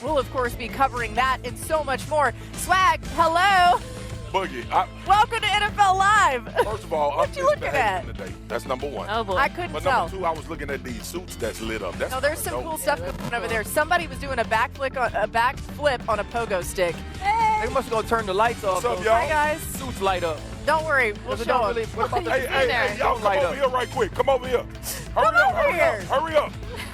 We'll, of course, be covering that and so much more. Swag, hello. Boogie, Welcome to NFL Live. first of all, What I'm you looking at? misbehaving today. That's number one. Oh, boy. I couldn't But tell. number two, I was looking at these suits that's lit up. That's No, there's some cool stuff going on over there. Somebody was doing a backflip on a pogo stick. They must go turn the lights off. What's up, those y'all? Hi, guys. Suits light up. Don't worry. We'll Does it show don't them. really- what about the- Hey, y'all come light over up. here right quick. Come over here. Come Hurry up, over hurry here. up, hurry up.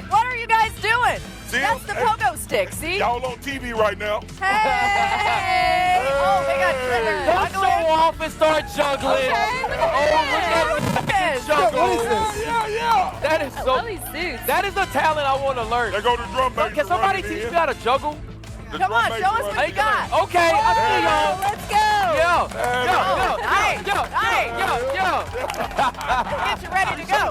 What are you guys doing? See? That's the Hey, pogo stick, see? Y'all on TV right now. Hey! Oh, they got triggers. Don't show off and start juggling. Okay, look Oh, at look at this. juggle. What is this? Yeah. That is I so. love these suits. That is a talent I want to learn. There go the drum major. Can somebody running teach in. me how to juggle? The Come drum on, major show us running what you in. got. Okay, I see Oh, y'all. let's go. Get you ready to go.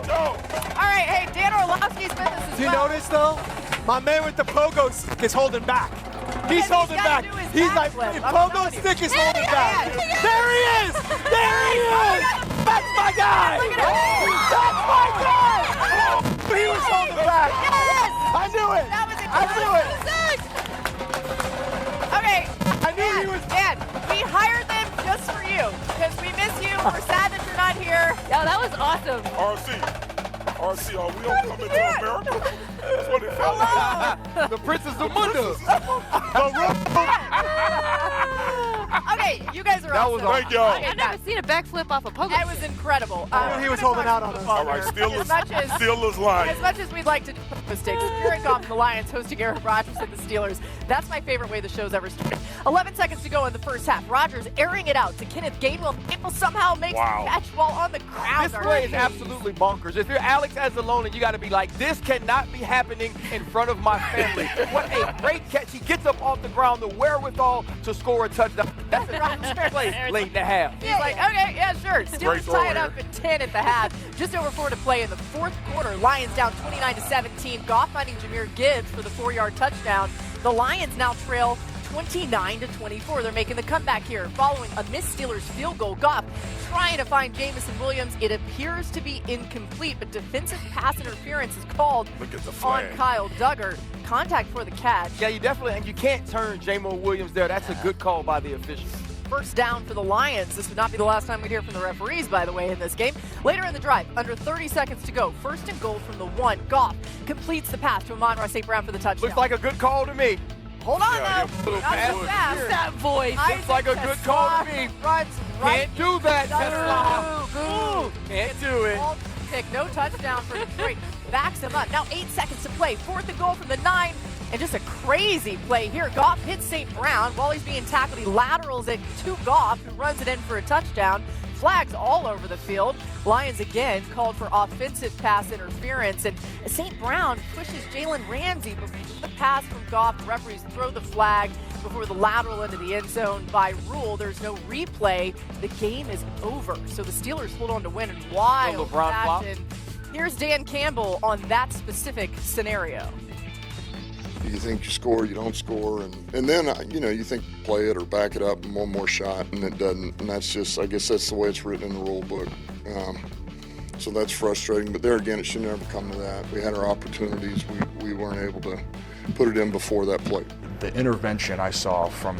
All right, hey, Dan Orlovsky's business is Do you notice though? My man with the pogo stick is holding back. He's Yeah, holding he's gotta back. do his He's like, backflip. the I'm pogo telling you. stick is Yeah, holding yeah, back. yeah. There he is. There he is. That's my guy. Look at him. That's my guy. He was holding back. Yes! I knew it. That was I knew it. Okay, I knew he was. Dan, we hired them just for you because we miss you. We're sad that you're not here. Yo, that was awesome. RC, are we on coming to America? That's what it felt like. The Princess of Munda. Okay, you guys are That awesome. was Thank y'all. Okay, I've never seen a backflip off a pogo That was stick. incredible. I knew he was holding out on us. All right, As much as we'd like to do pogo sticks, Aaron Goff and the Lions hosting Aaron Rodgers and the Steelers. That's my favorite way the show's ever started. 11 seconds to go in the first half. Rodgers airing it out to Kenneth Gainwell. Gainwell somehow makes Wow. the catch while on the ground. This play is absolutely bonkers. If you're Alex Anzalone, you got to be like, this cannot be happening in front of my family. What a great catch. He gets up off the ground, the wherewithal to score a touchdown. That's a Rodgers play late in the half. He's like, okay, yeah, sure. Steelers throw tie it here. up at 10 at the half. Just over 4 to play in the fourth quarter. Lions down 29-17. Goff finding Jahmyr Gibbs for the 4-yard touchdown. The Lions now trail 29-24. They're making the comeback here following a missed Steelers field goal. Goff trying to find Jamison Williams. It appears to be incomplete, but defensive pass interference is called Look at the on flag. Kyle Duggar. Contact for the catch. Yeah, you definitely, and you can't turn Jamon Williams there. That's a good call by the officials. First down for the Lions. This would not be the last time we hear from the referees, by the way, in this game. Later in the drive, under 30 seconds to go. First and goal from the 1. Goff completes the pass to Amon-Ra St. Brown for the touchdown. Looks like a good call to me. Hold on, Yeah, though. yeah, Not so Wood. fast. That voice. Looks like a good call to me. Runs right Can't do that, Tesla. Ooh, Can't do it. Ball pick. No touchdown for Detroit. Backs him up. Now 8 seconds to play. Fourth and goal from the 9. And just a crazy play here. Goff hits St. Brown while he's being tackled. He laterals it to Goff, who runs it in for a touchdown. Flags all over the field. Lions again called for offensive pass interference. And St. Brown pushes Jalen Ramsey before the pass from Goff. The referees throw the flag before the lateral into the end zone. By rule, there's no replay. The game is over. So the Steelers hold on to win in wild LeBron flop. fashion. Here's Dan Campbell on that specific scenario. You think you score, you don't score, and then you think play it or back it up and one more shot, and it doesn't. And that's just, I guess that's the way it's written in the rule book. So that's frustrating. But there again, it should never come to that. We had our opportunities. We weren't able to put it in before that play. The intervention I saw from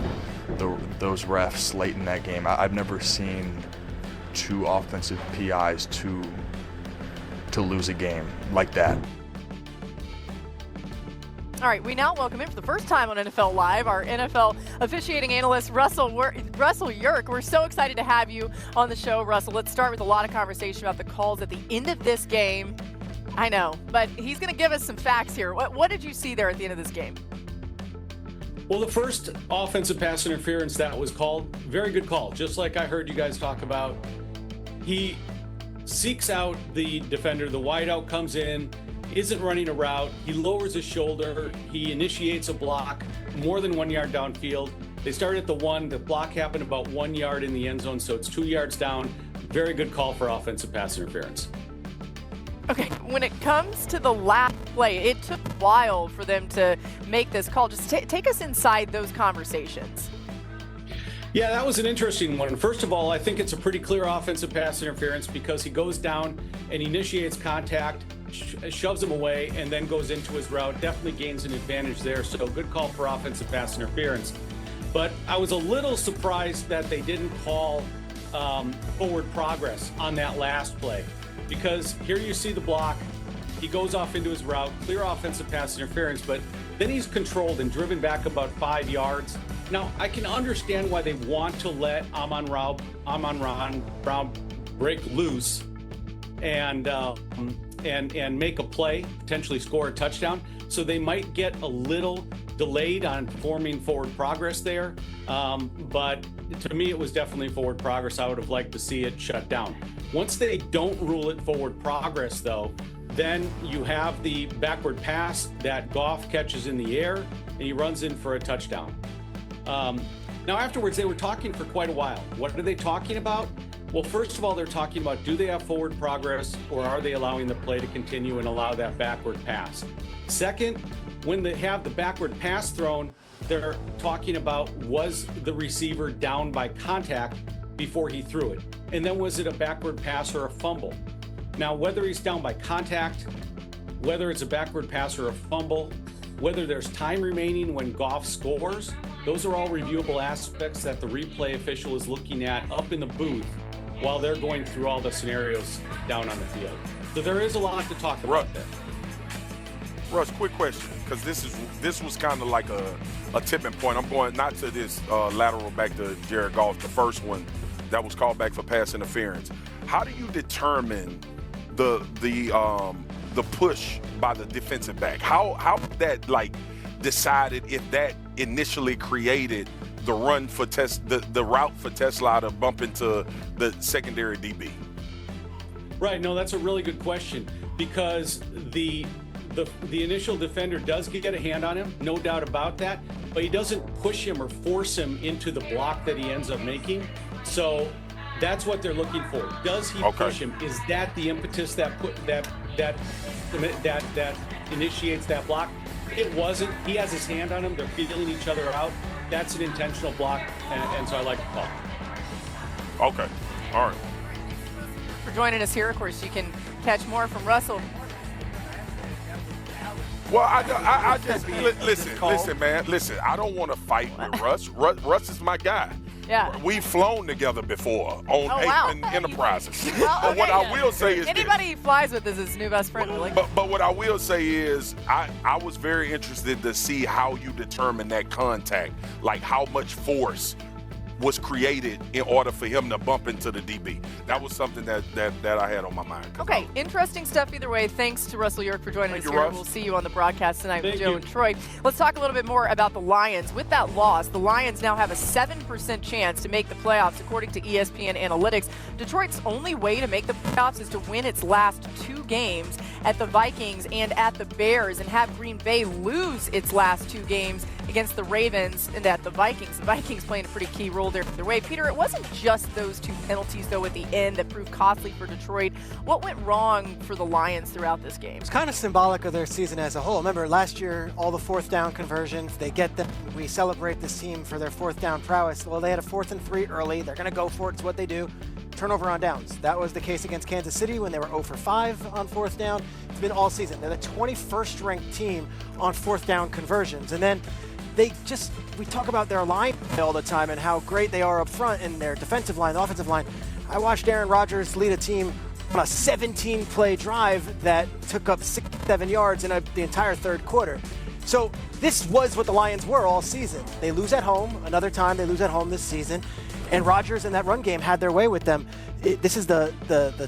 those refs late in that game, I've never seen 2 offensive PIs to lose a game like that. All right, we now welcome in for the first time on NFL Live our NFL officiating analyst, Russell Yerk. We're so excited to have you on the show, Russell. Let's start with a lot of conversation about the calls at the end of this game. I know, but he's going to give us some facts here. What did you see there at the end of this game? Well, the first offensive pass interference that was called, very good call. Just like I heard you guys talk about, he seeks out the defender. The wideout comes in, isn't running a route. He lowers his shoulder. He initiates a block more than 1 yard downfield. They started at the 1. The block happened about 1 yard in the end zone, so it's 2 yards down. Very good call for offensive pass interference. Okay, when it comes to the last play, it took a while for them to make this call. Just take us inside those conversations. Yeah, that was an interesting one. First of all, I think it's a pretty clear offensive pass interference because he goes down and initiates contact shoves him away and then goes into his route. Definitely gains an advantage there. So good call for offensive pass interference. But I was a little surprised that they didn't call forward progress on that last play, because here you see the block. He goes off into his route, clear offensive pass interference, but then he's controlled and driven back about 5 yards. Now, I can understand why they want to let Amon-Ra Brown break loose and make a play, potentially score a touchdown. So they might get a little delayed on forming forward progress there. But to me, it was definitely forward progress. I would have liked to see it shut down. Once they don't rule it forward progress, though, then you have the backward pass that Goff catches in the air, and he runs in for a touchdown. Now, afterwards, they were talking for quite a while. What are they talking about? Well, first of all, they're talking about, do they have forward progress, or are they allowing the play to continue and allow that backward pass? Second, when they have the backward pass thrown, they're talking about, was the receiver down by contact before he threw it? And then was it a backward pass or a fumble? Now, whether he's down by contact, whether it's a backward pass or a fumble, whether there's time remaining when Goff scores, those are all reviewable aspects that the replay official is looking at up in the booth while they're going through all the scenarios down on the field. So there is a lot to talk about there. Russ, quick question, because this was kind of like a tipping point. I'm going not to this lateral back to Jared Goff, the first one that was called back for pass interference. How do you determine the push by the defensive back? How that like decided if that initially created the run for the route for Tesla to bump into the secondary DB? Right. No, that's a really good question, because the initial defender does get a hand on him, no doubt about that, but he doesn't push him or force him into the block that he ends up making. So that's what they're looking for. Does he push him? Is that the impetus that initiates that block? It wasn't. He has his hand on him. They're feeling each other out. That's an intentional block, and so I like the call. Okay. All right. For joining us here, of course, you can catch more from Russell. Well, I just listen, man. Listen, I don't want to fight with Russ. Russ is my guy. Yeah. We've flown together before on Aikman Enterprises. Well, But what I will say is anybody he flies with is his new best friend. Really. But what I will say is I was very interested to see how you determine that contact, like how much force was created in order for him to bump into the DB. That was something that I had on my mind. Okay, interesting stuff either way. Thanks to Russell York for joining us here. Russ. We'll see you on the broadcast tonight with Joe and Troy. Let's talk a little bit more about the Lions. With that loss, the Lions now have a 7% chance to make the playoffs, according to ESPN Analytics. Detroit's only way to make the playoffs is to win its last 2 games at the Vikings and at the Bears, and have Green Bay lose its last 2 games against the Ravens and at the Vikings. The Vikings playing a pretty key role there either way. Peter, it wasn't just those 2 penalties, though, at the end that proved costly for Detroit. What went wrong for the Lions throughout this game? It's kind of symbolic of their season as a whole. Remember, last year, all the 4th down conversions, they get them. We celebrate this team for their 4th down prowess. Well, they had a 4th and 3 early. They're going to go for it. It's what they do. Turnover on downs. That was the case against Kansas City when they were 0 for 5 on 4th down. It's been all season. They're the 21st ranked team on 4th down conversions. And then we talk about their line all the time and how great they are up front in their defensive line, the offensive line. I watched Aaron Rodgers lead a team on a 17-play drive that took up 6-7 yards in the entire 3rd quarter. So this was what the Lions were all season. They lose at home. Another time they lose at home this season. And Rodgers in that run game had their way with them. This is the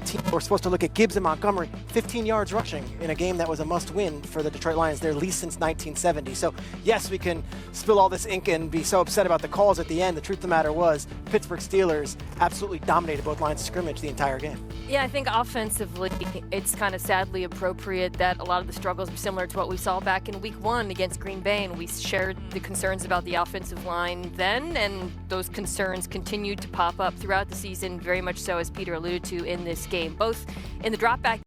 team we're supposed to look at. Gibbs and Montgomery, 15 yards rushing in a game that was a must-win for the Detroit Lions, their least since 1970. So, yes, we can spill all this ink and be so upset about the calls at the end. The truth of the matter was Pittsburgh Steelers absolutely dominated both lines of scrimmage the entire game. Yeah, I think offensively, it's kind of sadly appropriate that a lot of the struggles were similar to what we saw back in Week 1 against Green Bay, and we shared the concerns about the offensive line then, and those concerns continued to pop up throughout the season, very much so as Peter alluded to in this game, both in the drop back